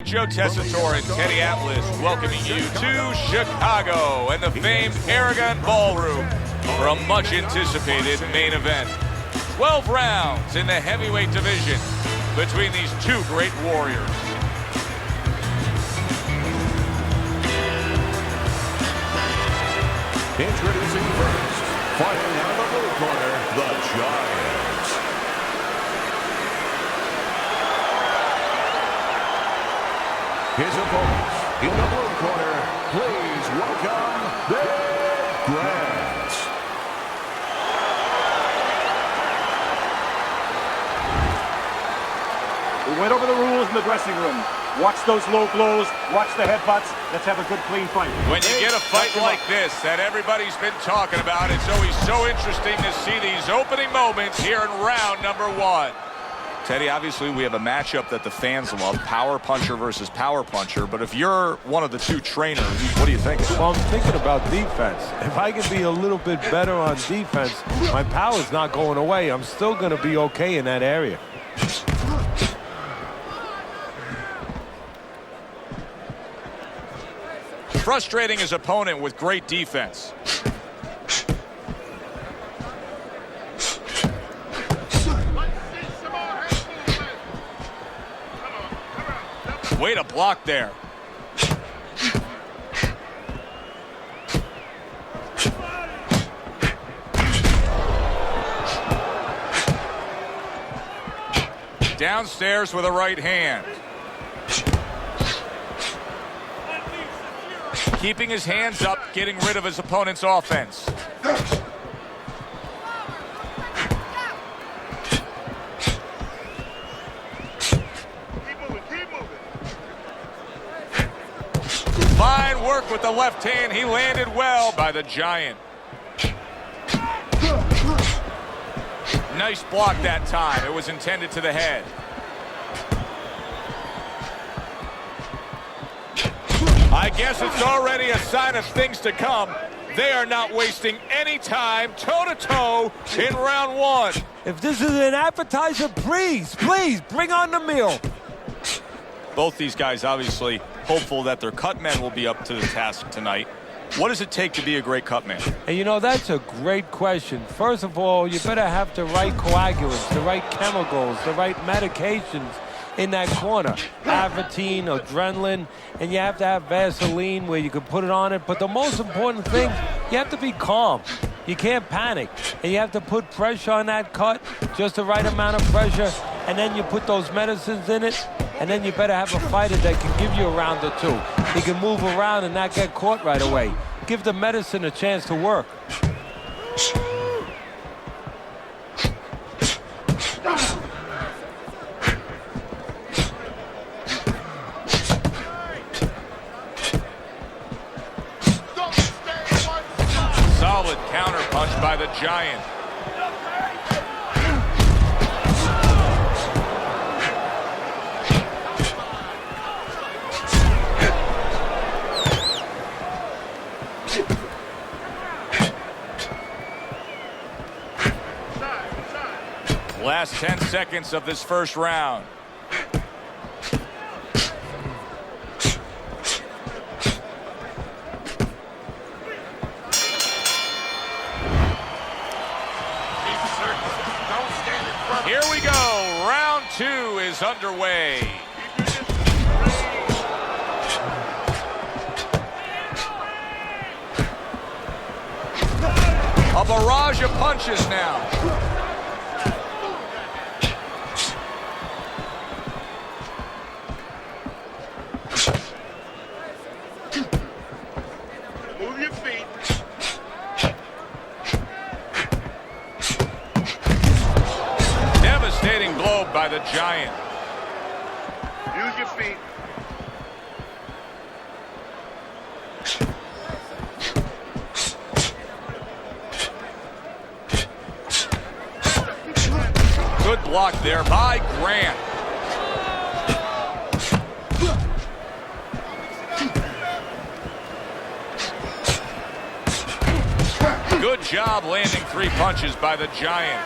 Joe Tessitore and Teddy Atlas welcoming you to Chicago and the famed Paragon Ballroom for a much-anticipated main event. 12 rounds in the heavyweight division between these two great warriors. Introducing first, fighting out of the blue corner, the Giants. His opponents in the blue corner, please welcome the Grant. We went over the rules in the dressing room. Watch those low blows, watch the headbutts. Let's have a good, clean fight. When you get a fight like this that everybody's been talking about, it's always so interesting to see these opening moments here in round number one. Teddy, obviously we have a matchup that the fans love, power puncher versus power puncher, but if you're one of the two trainers, what do you think? Well, I'm thinking about defense. If I can be a little bit better on defense, my power's not going away. I'm still going to be okay in that area. Frustrating his opponent with great defense. Way to block there. Downstairs with a right hand. Keeping his hands up, getting rid of his opponent's offense. Fine work with the left hand. He landed well by the Giant. Nice block that time. It was intended to the head. I guess it's already a sign of things to come. They are not wasting any time toe-to-toe in round one. If this is an appetizer, please bring on the meal. Both these guys obviously hopeful that their cut men will be up to the task tonight. What does it take to be a great cut man? And you know, that's a great question. First of all, you better have the right coagulants, the right chemicals, the right medications in that corner. Avatine, adrenaline, and you have to have Vaseline where you can put it on it. But the most important thing, you have to be calm. You can't panic. And you have to put pressure on that cut, just the right amount of pressure, and then you put those medicines in it, and then you better have a fighter that can give you a round or two. He can move around and not get caught right away. Give the medicine a chance to work. Solid counter punch by the Giant. Last 10 seconds of this first round. Here we go. Round two is underway. A barrage of punches now. Move your feet. Devastating blow by the Giant. Use your feet. Good block there by Grant. Good job landing 3 punches by the Giant.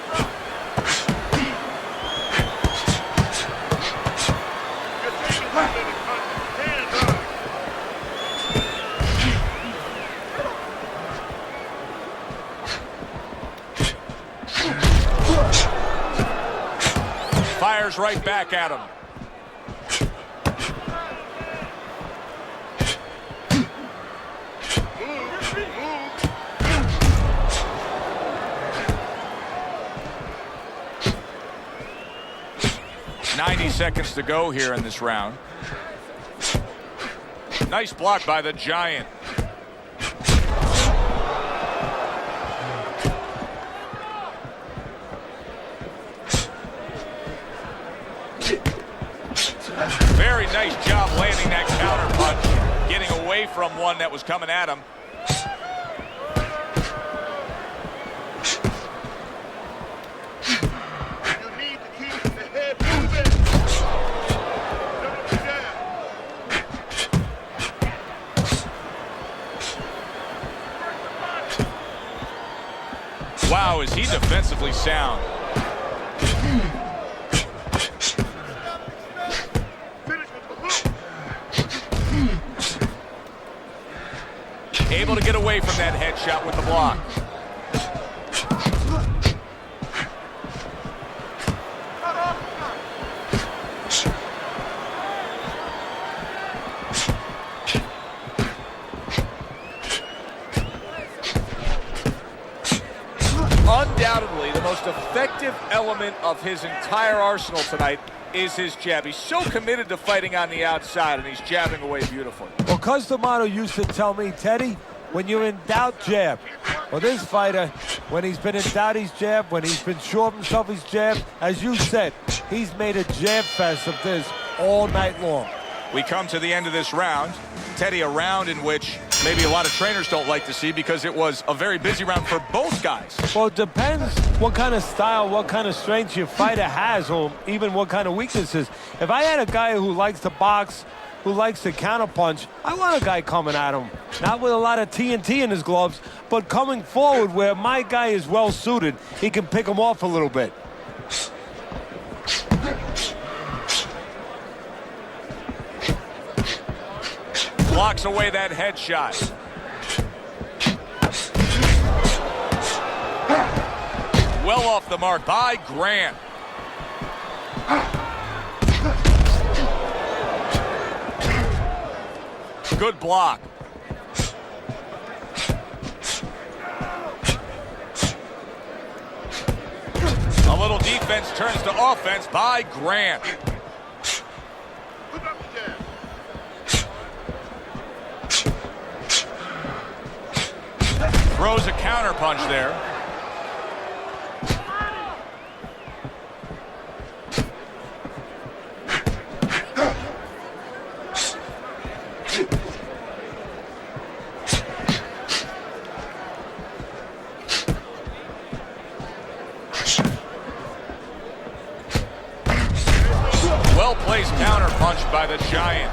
fires right back at him. Move. 90 seconds to go here in this round. Nice block by the Giant. Very nice job landing that counter punch, getting away from one that was coming at him. You need to keep the head moving. Wow, is he defensively sound. Able to get away from that headshot with the block. Undoubtedly, the most effective element of his entire arsenal tonight is his jab. He's so committed to fighting on the outside, and he's jabbing away beautifully. Well, Customato used to tell me, Teddy, when you're in doubt, jab. Well, this fighter, when he's been in doubt, he's jabbed. When he's been sure of himself, he's jabbed. As you said, he's made a jab fest of this all night long. We come to the end of this round. Teddy, a round in which maybe a lot of trainers don't like to see because it was a very busy round for both guys. Well, it depends what kind of style, what kind of strength your fighter has, or even what kind of weaknesses. If I had a guy who likes to box, who likes to counterpunch, I want a guy coming at him, not with a lot of TNT in his gloves, but coming forward where my guy is well suited. He can pick him off a little bit. Blocks away that headshot. Well off the mark by Grant. Good block. A little defense turns to offense by Grant. Throws a counter punch there. Well-placed counter punch by the Giant.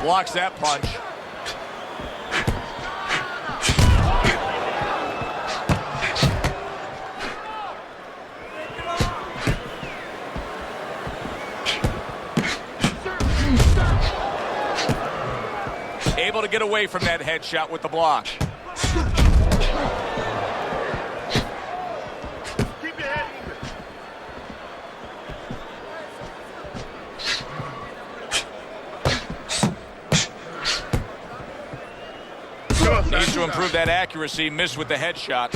Blocks that punch. Able to get away from that headshot with the block. Keep your head moving. Needs to improve that accuracy. Missed with the headshot.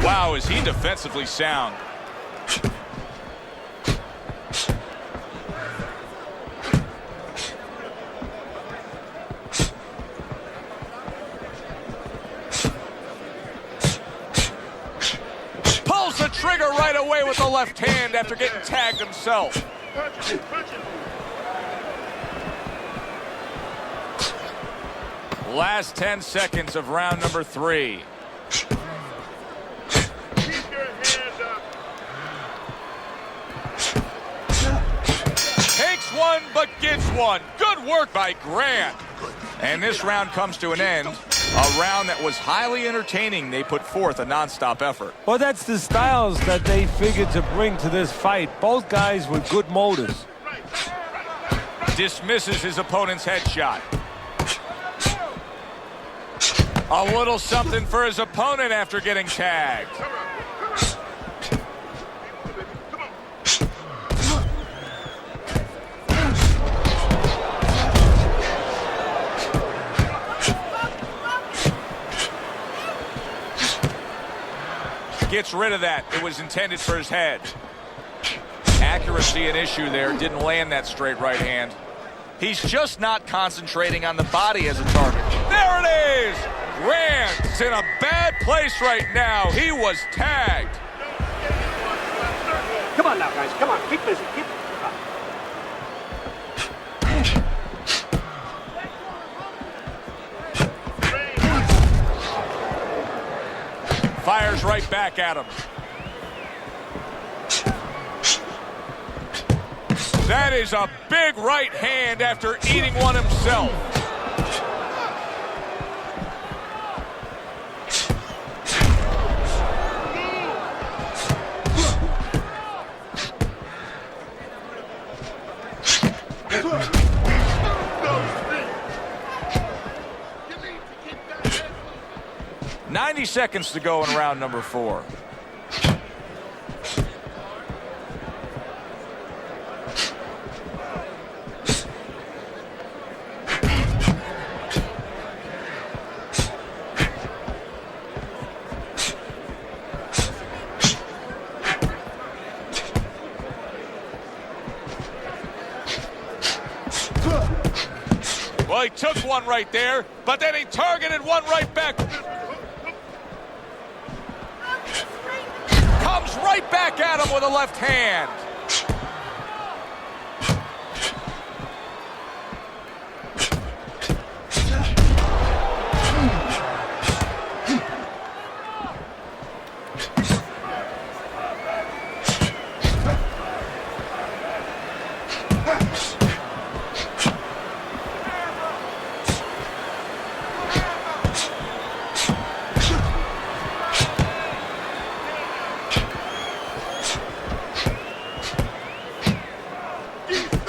Wow, is he defensively sound. Pulls the trigger right away with the left hand after getting tagged himself. Punch it. Last 10 seconds of round number 3. Keep your hands up. Takes one, but gets one. Good work by Grant. And this round comes to an end A round that was highly entertaining. They put forth a nonstop effort. Well, that's the styles that they figured to bring to this fight. Both guys with good motives. Dismisses his opponent's headshot. A little something for his opponent after getting tagged. Gets rid of that. It was intended for his head. Accuracy an issue there. Didn't land that straight right hand. He's just not concentrating on the body as a target. There it is! Grant's in a bad place right now. He was tagged. Come on now, guys. Come on. Keep busy. Keep. Fires right back at him. That is a big right hand after eating one himself. "90 seconds to go in round number 4. Well, he took one right there, but then he targeted one right back. Comes right back at him with a left hand.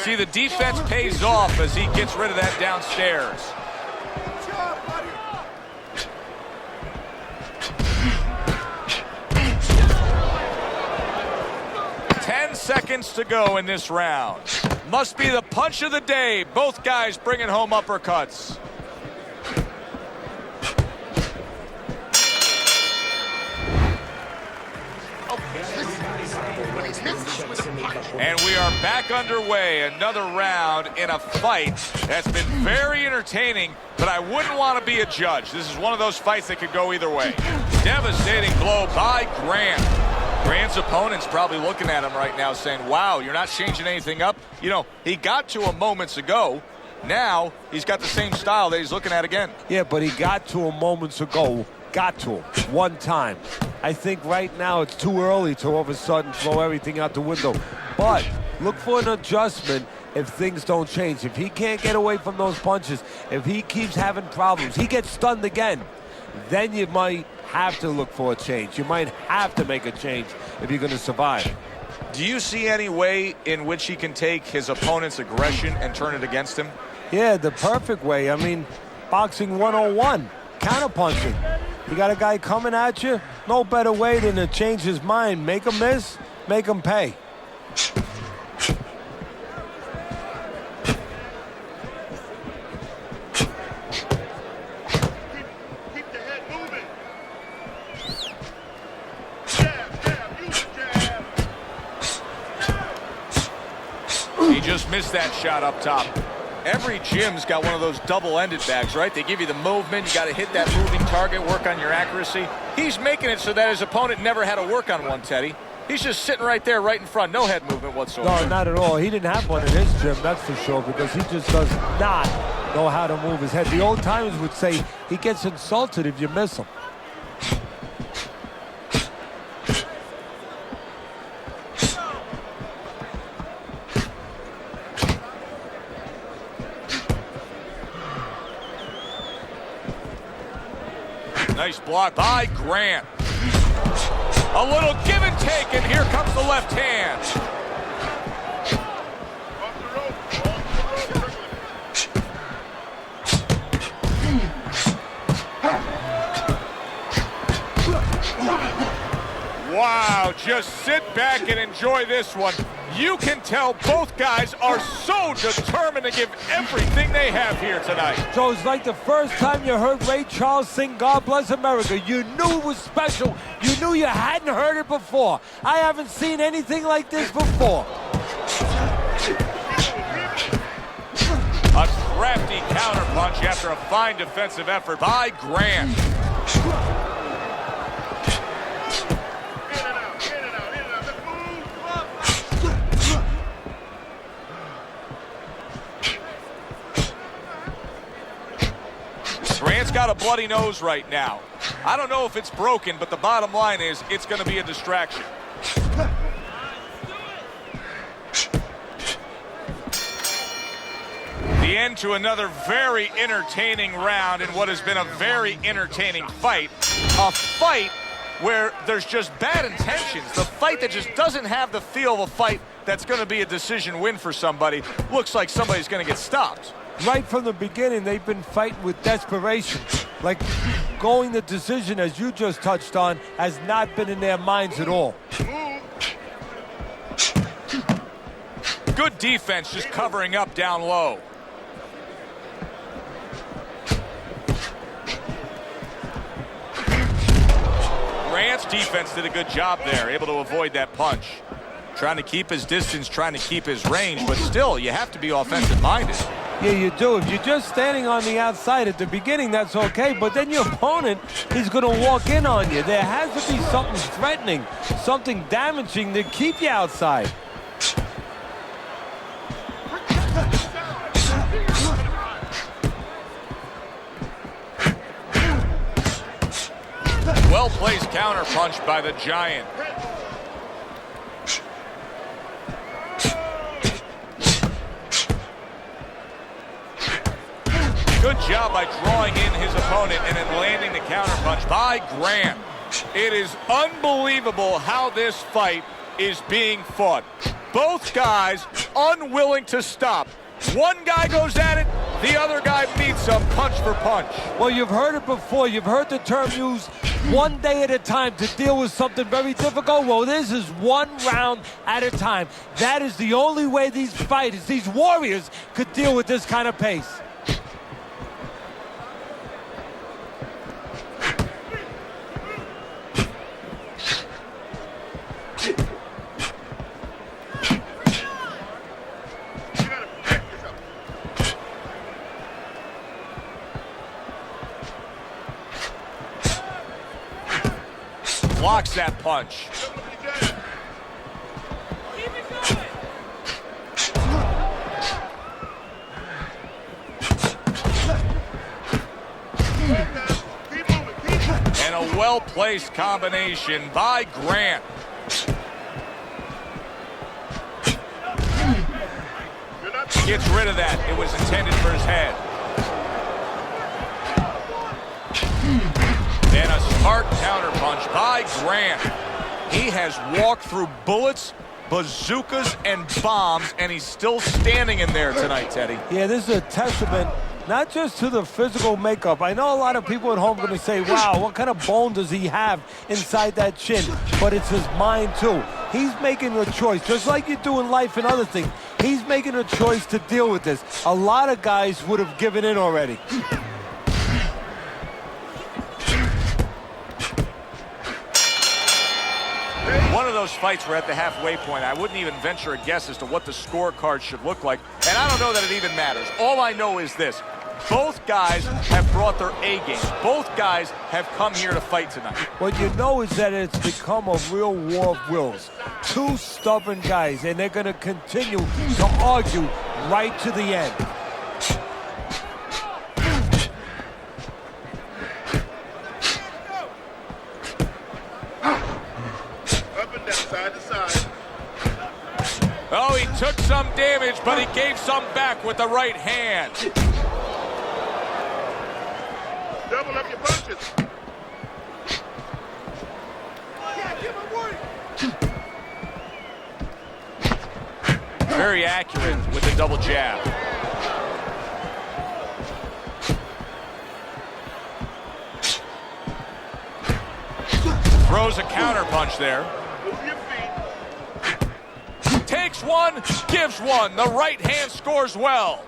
See, the defense pays off as he gets rid of that downstairs. Seconds to go in this round. Must be the punch of the day. Both guys bringing home uppercuts. And we are back underway. Another round in a fight that's been very entertaining, but I wouldn't want to be a judge. This is one of those fights that could go either way. Devastating blow by Grant. Grant's opponent's probably looking at him right now saying, wow, you're not changing anything up. You know, he got to him moments ago. Now he's got the same style that he's looking at again. Yeah, but he got to him moments ago. Got to him one time. I think right now it's too early to all of a sudden throw everything out the window. But look for an adjustment if things don't change. If he can't get away from those punches, if he keeps having problems, he gets stunned again, then you might have to look for a change. You might have to make a change if you're going to survive. Do you see any way in which he can take his opponent's aggression and turn it against him? Yeah, the perfect way. I mean, boxing 101, counterpunching. You got a guy coming at you, no better way than to change his mind. Make him miss, make him pay. Keep the head moving. Jab, jab, use the jab. He just missed that shot up top. Every gym's got one of those double-ended bags, right? They give you the movement. You got to hit that moving target, work on your accuracy. He's making it so that his opponent never had to work on one, Teddy. He's just sitting right there, right in front. No head movement whatsoever. No, not at all. He didn't have one in his gym, that's for sure, because he just does not know how to move his head. The old timers would say he gets insulted if you miss him. Nice block by Grant. A little give and take, and here comes the left hand. Off the rope. Off the rope. Wow, just sit back and enjoy this one. You can tell both guys are so determined to give everything they have here tonight. So it's like the first time you heard Ray Charles sing God Bless America. You knew it was special. You knew you hadn't heard it before. I haven't seen anything like this before. A crafty counterpunch after a fine defensive effort by Grant. Grant's got a bloody nose right now. I don't know if it's broken, but the bottom line is it's going to be a distraction. The end to another very entertaining round in what has been a very entertaining fight. A fight where there's just bad intentions. The fight that just doesn't have the feel of a fight that's going to be a decision win for somebody. Looks like somebody's going to get stopped. Right from the beginning, they've been fighting with desperation. Like going the decision, as you just touched on, has not been in their minds at all. Good defense, just covering up down low. Grant's defense did a good job there, able to avoid that punch. Trying to keep his distance, trying to keep his range, but still, you have to be offensive-minded. Yeah, you do. If you're just standing on the outside at the beginning, that's okay. But then your opponent is going to walk in on you. There has to be something threatening, something damaging to keep you outside. Well-placed counterpunch by the Giant. Good job by drawing in his opponent and then landing the counterpunch by Grant. It is unbelievable how this fight is being fought. Both guys unwilling to stop. One guy goes at it, the other guy meets him punch for punch. Well, you've heard it before. You've heard the term used, one day at a time to deal with something very difficult. Well, this is one round at a time. That is the only way these fighters, these warriors, could deal with this kind of pace. Blocks that punch. And a well-placed combination by Grant. Gets rid of that. It was intended for his head. And a smart counterpunch by Grant. He has walked through bullets, bazookas, and bombs, and he's still standing in there tonight, Teddy. Yeah, this is a testament not just to the physical makeup. I know a lot of people at home are going to say, wow, what kind of bone does he have inside that chin? But it's his mind, too. He's making a choice, just like you do in life and other things. He's making a choice to deal with this. A lot of guys would have given in already. One of those fights, we're at the halfway point. I wouldn't even venture a guess as to what the scorecard should look like. And I don't know that it even matters. All I know is this. Both guys have brought their A game. Both guys have come here to fight tonight. What you know is that it's become a real war of wills. Two stubborn guys, and they're going to continue to argue right to the end. Side to side. Oh, he took some damage, but he gave some back with the right hand. Double up your punches. Very accurate with the double jab. Throws a counter punch there. Move your feet. Takes one, gives one. The right hand scores well.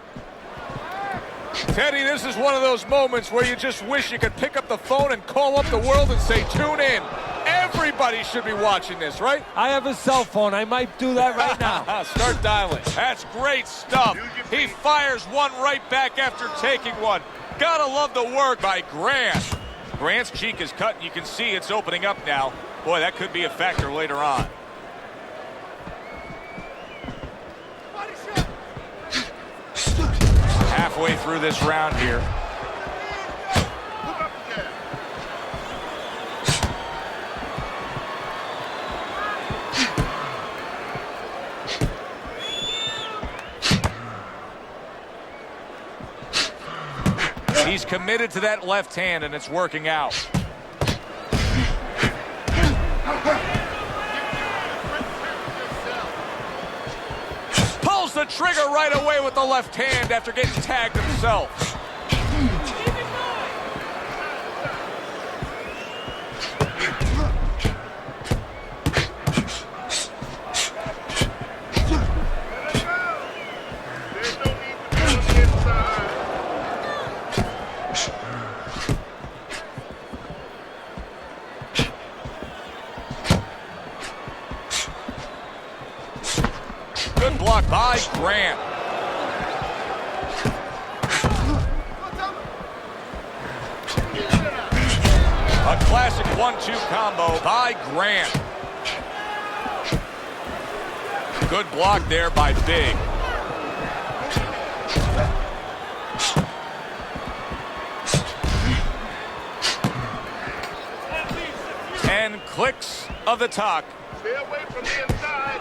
Teddy, this is one of those moments where you just wish you could pick up the phone and call up the world and say, tune in. Everybody should be watching this, right? I have a cell phone. I might do that right now. Start dialing. That's great stuff. He fires one right back after taking one. Gotta love the work by Grant. Grant's cheek is cut, and you can see it's opening up now. Boy, that could be a factor later on. Halfway through this round here. Move up the jab. He's committed to that left hand, and it's working out. Pulls the trigger right away with the left hand after getting tagged himself. There's no need to be on the inside. Good block by Grant. A classic 1-2 combo by Grant. Good block there by Big. And clicks of the talk. Stay away from the inside.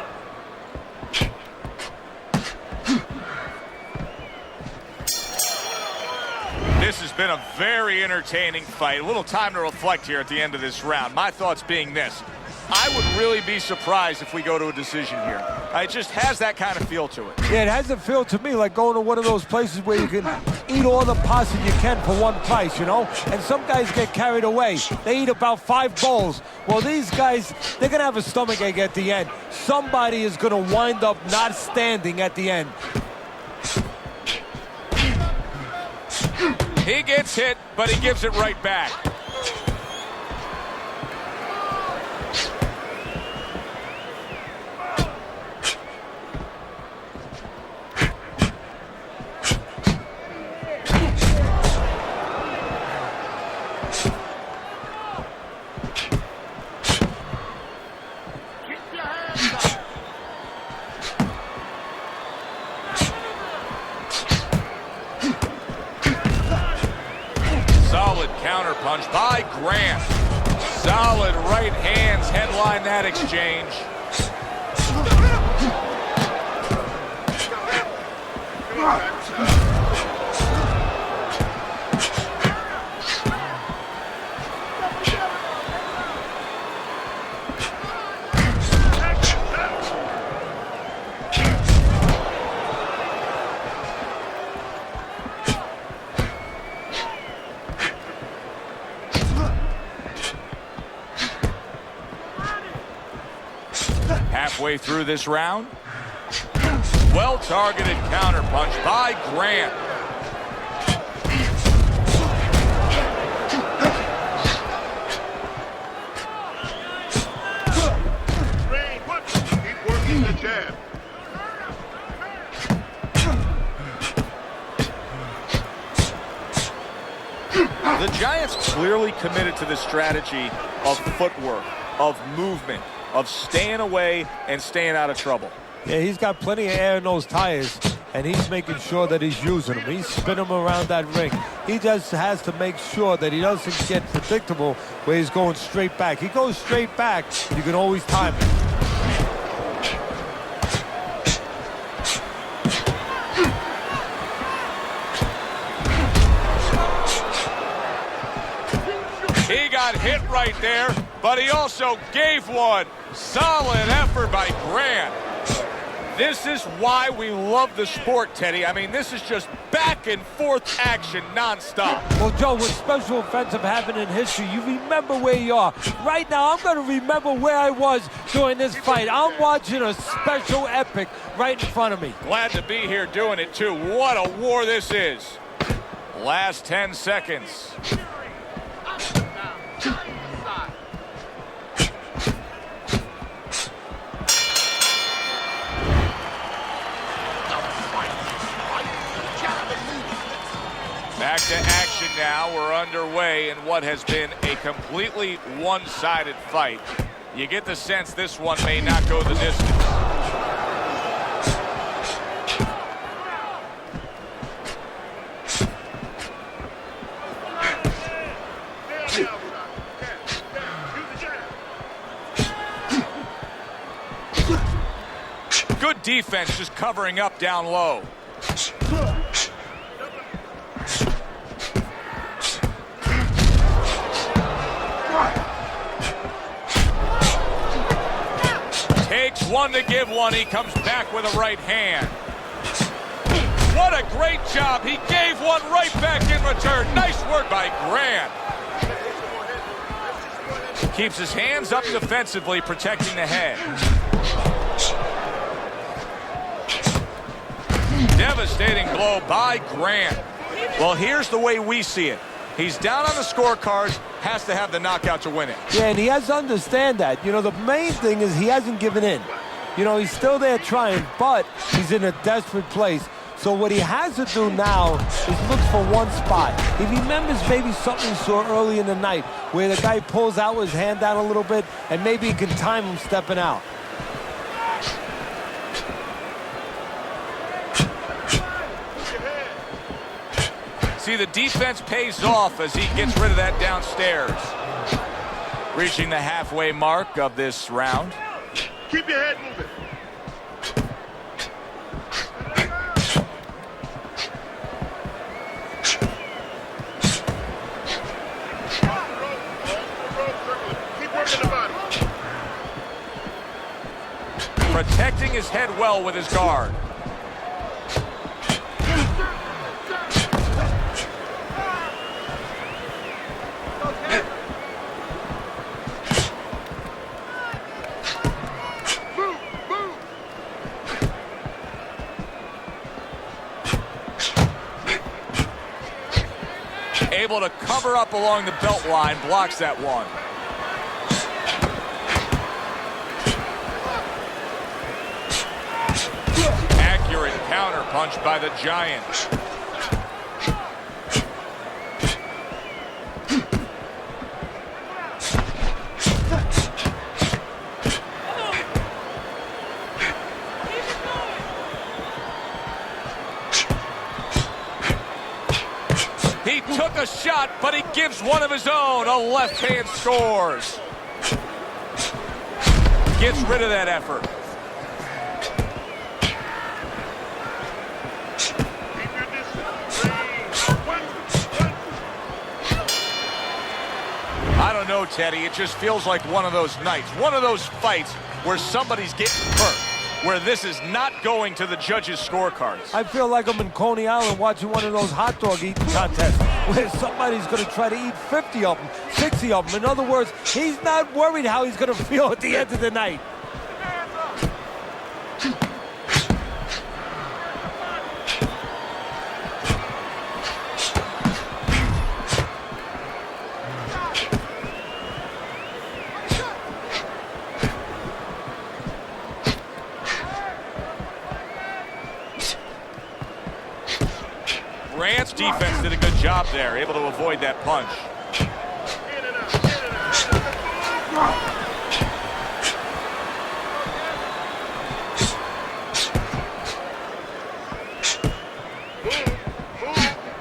This has been a very entertaining fight. A little time to reflect here at the end of this round. My thoughts being this. I would really be surprised if we go to a decision here. It just has that kind of feel to it. Yeah, it has a feel to me like going to one of those places where you can eat all the pasta you can for one price, you know? And some guys get carried away. They eat about 5 bowls. Well, these guys, they're going to have a stomachache at the end. Somebody is going to wind up not standing at the end. He gets hit, but he gives it right back. Solid counter punch by Grant. Solid right hands headline that exchange. Halfway through this round. Well-targeted counter punch by Grant. Keep working the jab. The Giants clearly committed to this strategy of footwork, of movement, of staying away and staying out of trouble. Yeah, he's got plenty of air in those tires, and he's making sure that he's using them. He's spinning them around that ring. He just has to make sure that he doesn't get predictable where he's going straight back. He goes straight back, you can always time it. He got hit right there, but he also gave one. Solid effort by Grant. This is why we love the sport, Teddy. I mean, this is just back and forth action nonstop. Well, Joe, when special offensive happen in history, you remember where you are. Right now, I'm going to remember where I was during this fight. I'm watching a special epic right in front of me. Glad to be here doing it, too. What a war this is. Last 10 seconds. Back to action now. We're underway in what has been a completely one-sided fight. You get the sense this one may not go the distance. Good defense just covering up down low. Takes one to give one. He comes back with a right hand. What a great job. He gave one right back in return. Nice work by Grant. Keeps his hands up defensively, protecting the head. Devastating blow by Grant. Well, here's the way we see it. He's down on the scorecards, has to have the knockout to win it. Yeah, and he has to understand that. You know, the main thing is he hasn't given in. You know, he's still there trying, but he's in a desperate place. So what he has to do now is look for one spot. He remembers maybe something he saw early in the night where the guy pulls out his hand down a little bit, and maybe he can time him stepping out. See, the defense pays off as he gets rid of that downstairs. Reaching the halfway mark of this round. Keep your head moving. Keep working the body. Protecting his head well with his guard. Able to cover up along the belt line, blocks that one. Accurate counter punch by the Giant. He took a shot, but he gives one of his own. A left hand scores. Gets rid of that effort. I don't know, Teddy. It just feels like one of those nights, one of those fights where somebody's getting hurt, where this is not going to the judges' scorecards. I feel like I'm in Coney Island watching one of those hot dog eating contests where somebody's going to try to eat 50 of them, 60 of them. In other words, he's not worried how he's going to feel at the end of the night. Grant's defense did a good job there, able to avoid that punch.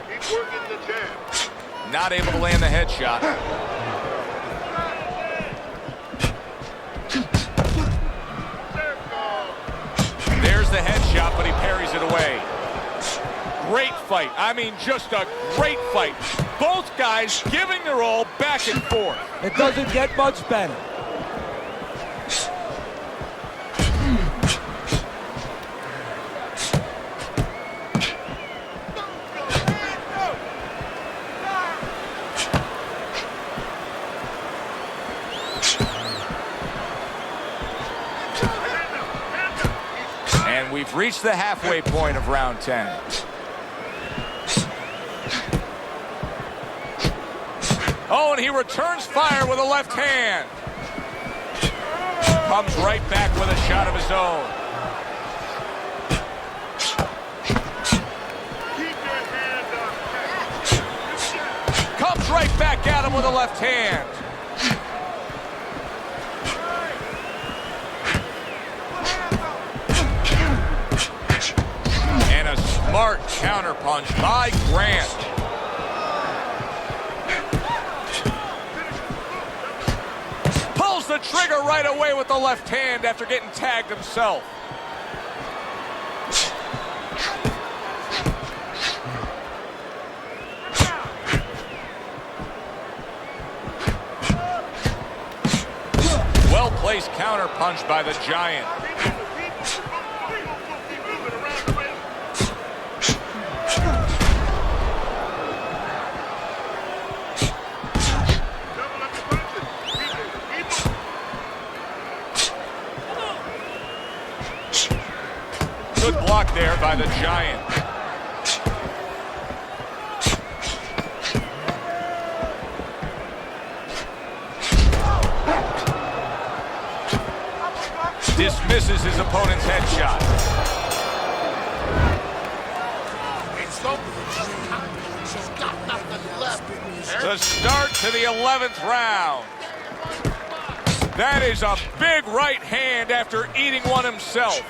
Keep working the jab. Not able to land the headshot. There's the headshot, but he parries it away. Great fight. I mean, just a great fight. Both guys giving their all back and forth. It doesn't get much better. And we've reached the halfway point of round 10. Oh, and he returns fire with a left hand. Comes right back with a shot of his own. Comes right back at him with a left hand. And a smart counterpunch by Grant. The trigger right away with the left hand after getting tagged himself. Well-placed counter punch by the Giant. Good block there by the Giant. Dismisses his opponent's headshot. The start to the 11th round. That is a big right hand after eating one himself.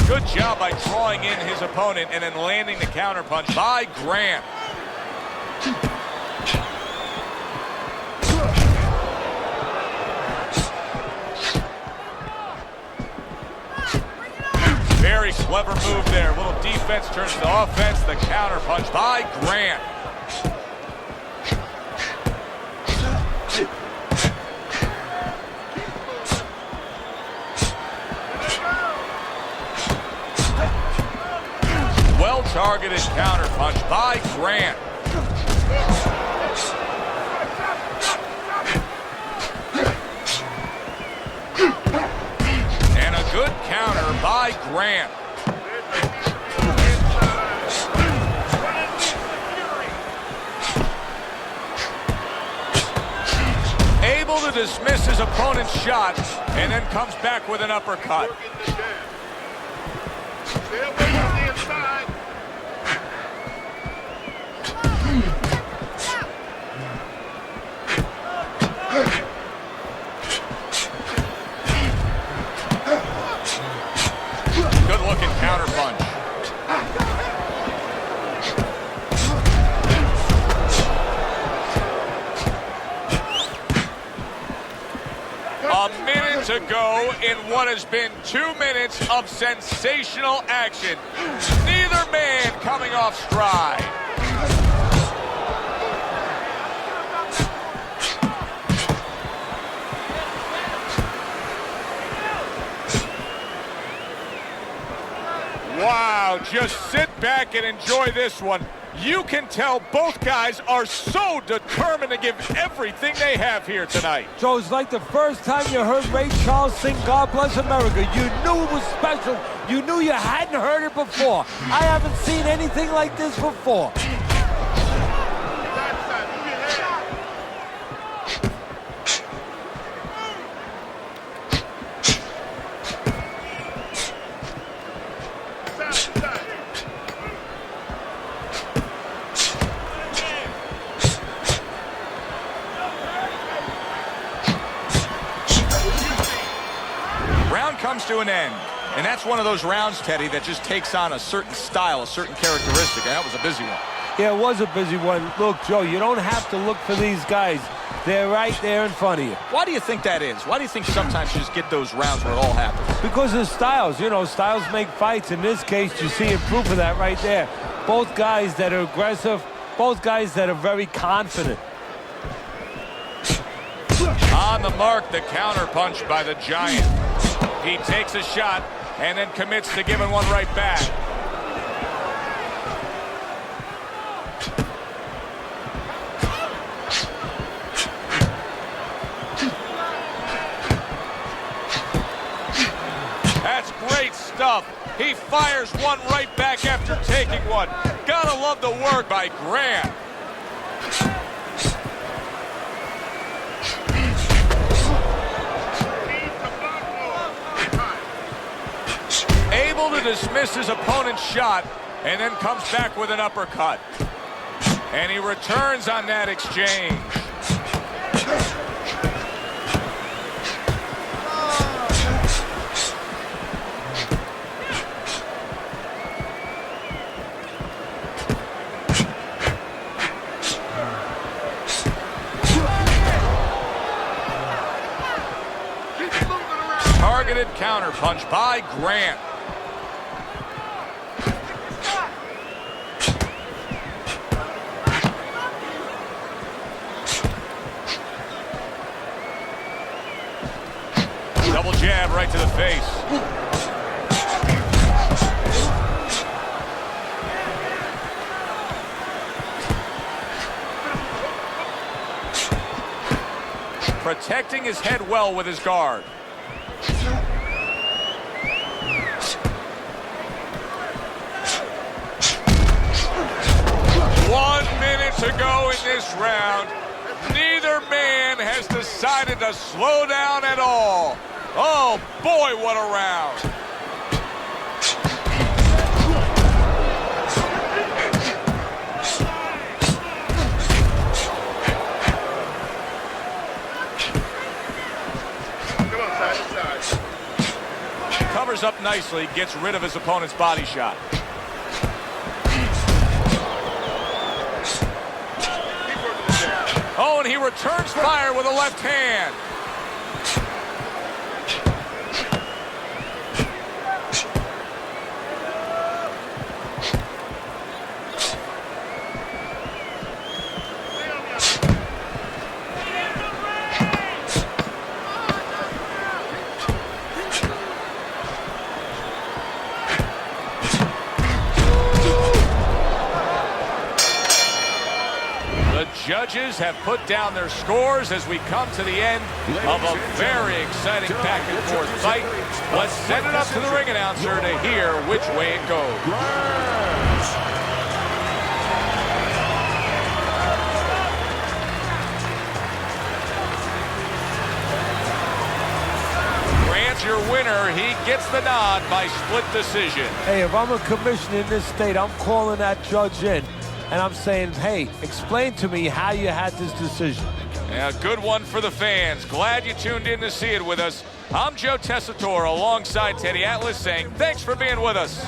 Good job by drawing in his opponent and then landing the counterpunch by Grant. Very clever move there. A little defense turns to offense. The counterpunch by Grant. Well-targeted counterpunch by Grant. And a good counter by Grant. Able to dismiss his opponent's shot and then comes back with an uppercut. Good-looking counterpunch. A minute to go in what has been 2 minutes of sensational action. Neither man coming off stride. Wow, just sit back and enjoy this one. You can tell both guys are so determined to give everything they have here tonight. Joe, it's like the first time you heard Ray Charles sing God Bless America. You knew it was special. You knew you hadn't heard it before. I haven't seen anything like this before. comes to an end. And that's one of those rounds, Teddy, that just takes on a certain style, a certain characteristic. And that was a busy one. Yeah, it was a busy one. Look, Joe, you don't have to look for these guys. They're right there in front of you. Why do you think that is? Why do you think sometimes you just get those rounds where it all happens? Because of styles. You know, styles make fights. In this case, you see a proof of that right there. Both guys that are aggressive, both guys that are very confident. On the mark, the counter punch by the Giant. He takes a shot and then commits to giving one right back. That's great stuff. He fires one right back after taking one. Gotta love the work by Grant. Able to dismiss his opponent's shot and then comes back with an uppercut. And he returns on that exchange. Targeted counter punch by Grant. Double jab right to the face. Protecting his head well with his guard. 1 minute to go in this round. Neither man has decided to slow down at all. Oh boy, what a round. Come on, side to side. Covers up nicely, gets rid of his opponent's body shot. Oh, and he returns fire with a left hand. Judges have put down their scores as we come to the end of a very exciting back-and-forth fight. Let's send it up to the ring announcer to hear which way it goes. Grant's your winner. He gets the nod by split decision. Hey, if I'm a commissioner in this state, I'm calling that judge in. And I'm saying, hey, explain to me how you had this decision. Yeah, good one for the fans. Glad you tuned in to see it with us. I'm Joe Tessitore alongside Teddy Atlas saying thanks for being with us.